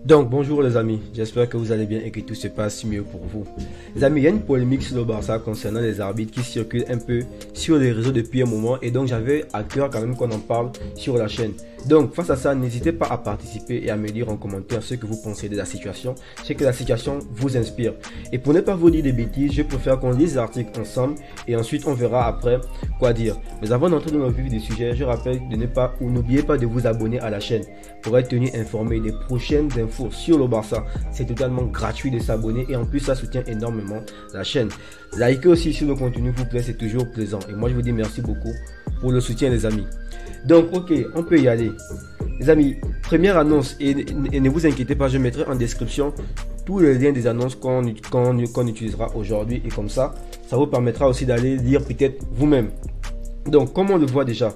Donc bonjour les amis, j'espère que vous allez bien et que tout se passe mieux pour vous. Les amis, il y a une polémique sur le Barça concernant les arbitres qui circule un peu sur les réseaux depuis un moment et donc j'avais à cœur quand même qu'on en parle sur la chaîne. Donc face à ça, n'hésitez pas à participer et à me dire en commentaire ce que vous pensez de la situation, ce que la situation vous inspire. Et pour ne pas vous dire des bêtises, je préfère qu'on lise l'article ensemble et ensuite on verra après quoi dire. Mais avant d'entrer dans le vif du sujet, je rappelle de n'oubliez pas de vous abonner à la chaîne pour être tenu informé des prochaines infos sur le Barça. C'est totalement gratuit de s'abonner et en plus ça soutient énormément la chaîne. Likez aussi sur le contenu vous plaît, c'est toujours plaisant. Et moi je vous dis merci beaucoup pour le soutien les amis. Donc ok, on peut y aller. Les amis, première annonce et ne vous inquiétez pas, je mettrai en description tous les liens des annonces qu'on utilisera aujourd'hui et comme ça vous permettra aussi d'aller lire peut-être vous-même. Donc comme on le voit déjà,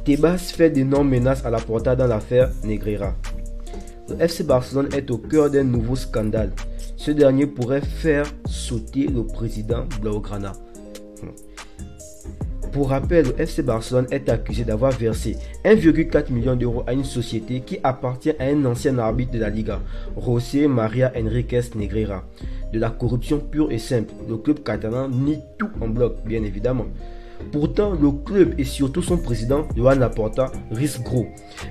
Tebas fait d'énormes menaces à la Porta dans l'affaire Negreira. Le FC Barcelone est au cœur d'un nouveau scandale. Ce dernier pourrait faire sauter le président Blaugrana. Pour rappel, le FC Barcelone est accusé d'avoir versé 1,4 million d'euros à une société qui appartient à un ancien arbitre de la Liga, José María Enríquez Negreira. De la corruption pure et simple, le club catalan nie tout en bloc, bien évidemment. Pourtant, le club et surtout son président, Joan Laporta, risquent gros.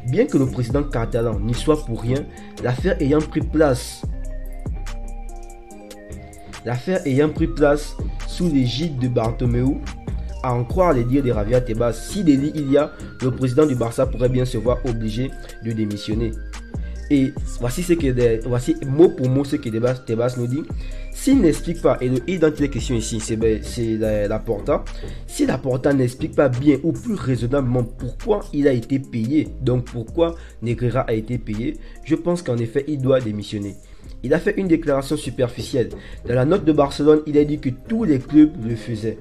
Bien que le président catalan n'y soit pour rien, l'affaire ayant pris place sous l'égide de Bartomeu, à en croire les dires de Javier Tebas, si délit il y a, le président du Barça pourrait bien se voir obligé de démissionner. Et voici mot pour mot ce que Tebas nous dit. S'il n'explique pas, et le i dans toutes les questions ici, c'est Laporta. Si Laporta n'explique pas bien ou plus raisonnablement pourquoi il a été payé, donc pourquoi Negreira a été payé, je pense qu'en effet il doit démissionner. Il a fait une déclaration superficielle. Dans la note de Barcelone, il a dit que tous les clubs le faisaient.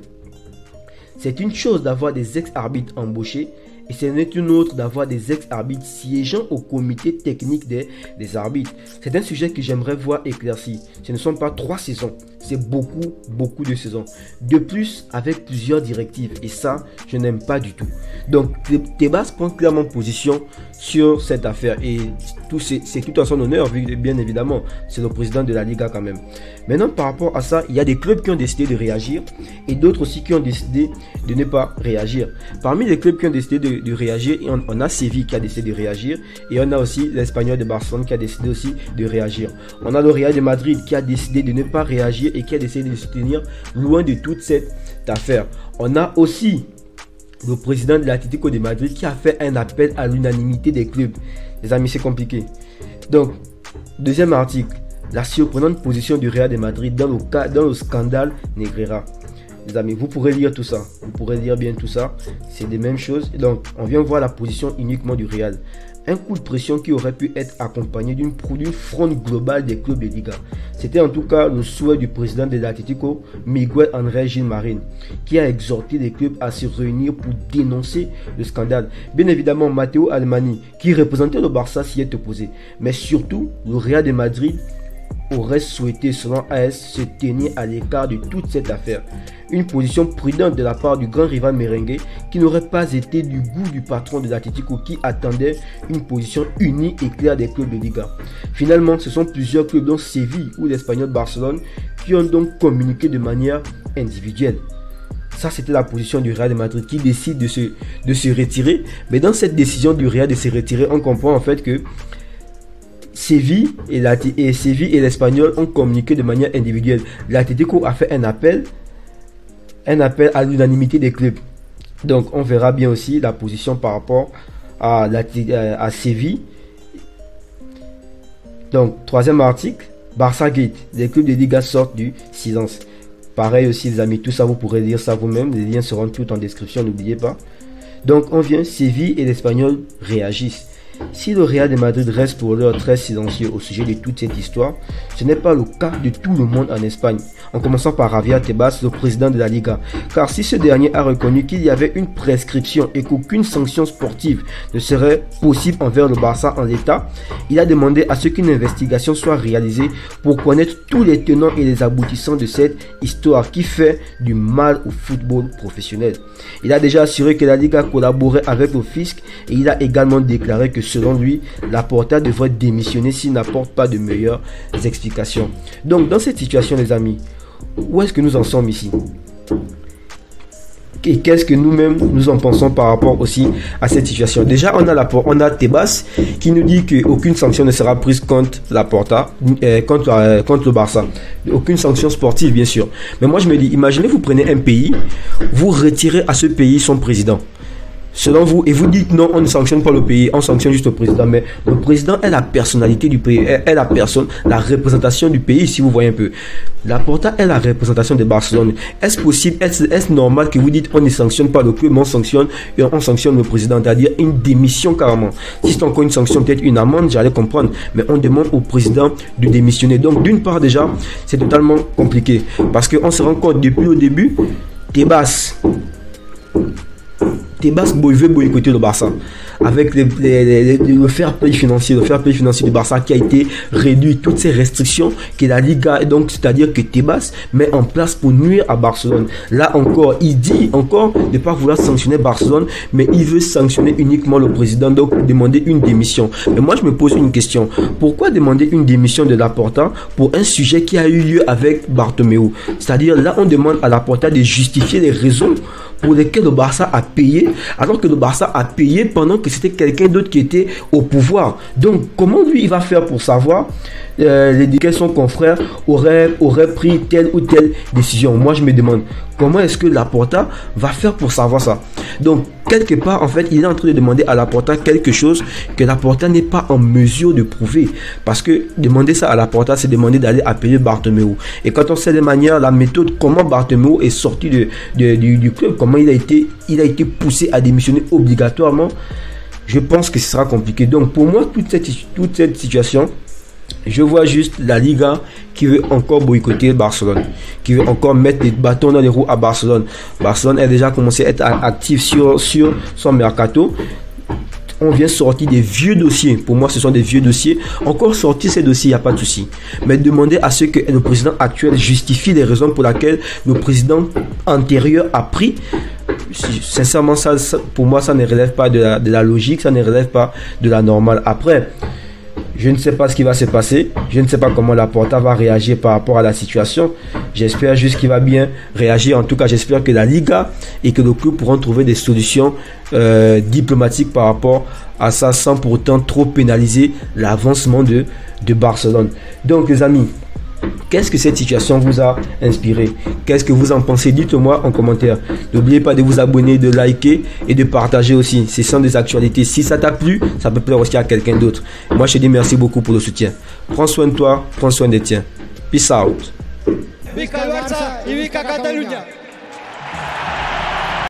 C'est une chose d'avoir des ex-arbitres embauchés et ce n'est une autre d'avoir des ex-arbitres siégeant au comité technique des arbitres. C'est un sujet que j'aimerais voir éclairci. Ce ne sont pas 3 saisons, c'est beaucoup de saisons. De plus, avec plusieurs directives et ça, je n'aime pas du tout. Donc, Tebas prend clairement position sur cette affaire et c'est tout à son honneur, bien évidemment. C'est le président de la Liga quand même. Maintenant, par rapport à ça, il y a des clubs qui ont décidé de réagir et d'autres aussi qui ont décidé de ne pas réagir. Parmi les clubs qui ont décidé de réagir, on a Séville qui a décidé de réagir et on a aussi l'Espagnol de Barcelone qui a décidé aussi de réagir. On a le Real de Madrid qui a décidé de ne pas réagir et qui a décidé de se tenir loin de toute cette affaire. On a aussi le président de l'Atlético de Madrid qui a fait un appel à l'unanimité des clubs. Les amis, c'est compliqué. Donc, deuxième article, la surprenante position du Real de Madrid dans le scandale Negreira. Les amis, vous pourrez lire tout ça. Vous pourrez lire bien tout ça. C'est des mêmes choses. Donc, on vient voir la position uniquement du Real. Un coup de pression qui aurait pu être accompagné d'une fronde globale des clubs de Liga. C'était en tout cas le souhait du président de l'Atlético, Miguel Ángel Gilmarín, qui a exhorté les clubs à se réunir pour dénoncer le scandale. Bien évidemment, Matteo Alemany, qui représentait le Barça, s'y est opposé. Mais surtout, le Real de Madrid aurait souhaité, selon AS, se tenir à l'écart de toute cette affaire. Une position prudente de la part du grand rival merengue qui n'aurait pas été du goût du patron de l'Atlético qui attendait une position unie et claire des clubs de Liga. Finalement, ce sont plusieurs clubs dont Séville ou l'Espagnol Barcelone qui ont donc communiqué de manière individuelle. Ça, c'était la position du Real de Madrid qui décide de se retirer. Mais dans cette décision du Real de se retirer, on comprend en fait que Séville et l'Espagnol ont communiqué de manière individuelle. L'Atlético a fait un appel à l'unanimité des clubs. Donc on verra bien aussi la position par rapport à Séville. Donc troisième article, Barça Gate, les clubs de Liga sortent du silence. Pareil aussi les amis, tout ça vous pourrez lire ça vous-même, les liens seront tout en description, n'oubliez pas. Donc on vient, Séville et l'Espagnol réagissent. Si le Real de Madrid reste pour l'heure très silencieux au sujet de toute cette histoire, ce n'est pas le cas de tout le monde en Espagne, en commençant par Javier Tebas, le président de la Liga. Car si ce dernier a reconnu qu'il y avait une prescription et qu'aucune sanction sportive ne serait possible envers le Barça en l'état, il a demandé à ce qu'une investigation soit réalisée pour connaître tous les tenants et les aboutissants de cette histoire qui fait du mal au football professionnel. Il a déjà assuré que la Liga collaborait avec le fisc et il a également déclaré que selon lui, Laporta devrait démissionner s'il n'apporte pas de meilleures explications. Donc, dans cette situation, les amis, où est-ce que nous en sommes ici? Et qu'est-ce que nous-mêmes nous en pensons par rapport aussi à cette situation? Déjà, on a Tebas qui nous dit qu'aucune sanction ne sera prise contre Laporta, contre le Barça. Aucune sanction sportive, bien sûr. Mais moi, je me dis, imaginez, vous prenez un pays, vous retirez à ce pays son président. Selon vous, et vous dites non, on ne sanctionne pas le pays, on sanctionne juste le président. Mais le président est la personnalité du pays, est la personne, la représentation du pays, si vous voyez un peu. Laporta est la représentation de Barcelone. Est-ce possible, est-ce normal que vous dites on ne sanctionne pas le club, mais on sanctionne le président, c'est-à-dire une démission carrément. Si c'est encore une sanction, peut-être une amende, j'allais comprendre. Mais on demande au président de démissionner. Donc d'une part déjà, c'est totalement compliqué. Parce qu'on se rend compte depuis le début, Tebas veut boycotter le Barça avec le fair play financier, du Barça qui a été réduit, toutes ces restrictions que la Liga, donc c'est-à-dire que Tebas met en place pour nuire à Barcelone. Là encore, il dit encore de ne pas vouloir sanctionner Barcelone, mais il veut sanctionner uniquement le président, donc demander une démission. Mais moi je me pose une question, pourquoi demander une démission de Laporta pour un sujet qui a eu lieu avec Bartomeu? C'est-à-dire là on demande à Laporta de justifier les raisons pour lesquels le Barça a payé, alors que le Barça a payé pendant que c'était quelqu'un d'autre qui était au pouvoir. Donc, comment lui, il va faire pour savoir quels son confrère aurait pris telle ou telle décision? Moi, je me demande, comment est-ce que Laporta va faire pour savoir ça? Donc, quelque part, en fait, il est en train de demander à Laporta quelque chose que Laporta n'est pas en mesure de prouver. Parce que demander ça à Laporta, c'est demander d'aller appeler Bartomeu. Et quand on sait de manière, la méthode, comment Bartomeu est sorti du club, comment il a été poussé à démissionner obligatoirement, je pense que ce sera compliqué. Donc, pour moi, toute cette situation, je vois juste la Liga qui veut encore boycotter Barcelone, qui veut encore mettre des bâtons dans les roues à Barcelone. Barcelone a déjà commencé à être actif sur son mercato. On vient sortir des vieux dossiers. Pour moi, ce sont des vieux dossiers. Encore sortir ces dossiers, il n'y a pas de souci. Mais demander à ce que le président actuel justifie les raisons pour lesquelles le président antérieur a pris. Sincèrement, ça, pour moi, ça ne relève pas de la logique, ça ne relève pas de la normale. Après, je ne sais pas ce qui va se passer. Je ne sais pas comment Laporta va réagir par rapport à la situation. J'espère juste qu'il va bien réagir. En tout cas, j'espère que la Liga et que le club pourront trouver des solutions diplomatiques par rapport à ça, sans pour autant trop pénaliser l'avancement de Barcelone. Donc, les amis, qu'est-ce que cette situation vous a inspiré? Qu'est-ce que vous en pensez? Dites-moi en commentaire. N'oubliez pas de vous abonner, de liker et de partager aussi. Ce sont des actualités. Si ça t'a plu, ça peut plaire aussi à quelqu'un d'autre. Moi, je te dis merci beaucoup pour le soutien. Prends soin de toi, prends soin des tiens. Peace out.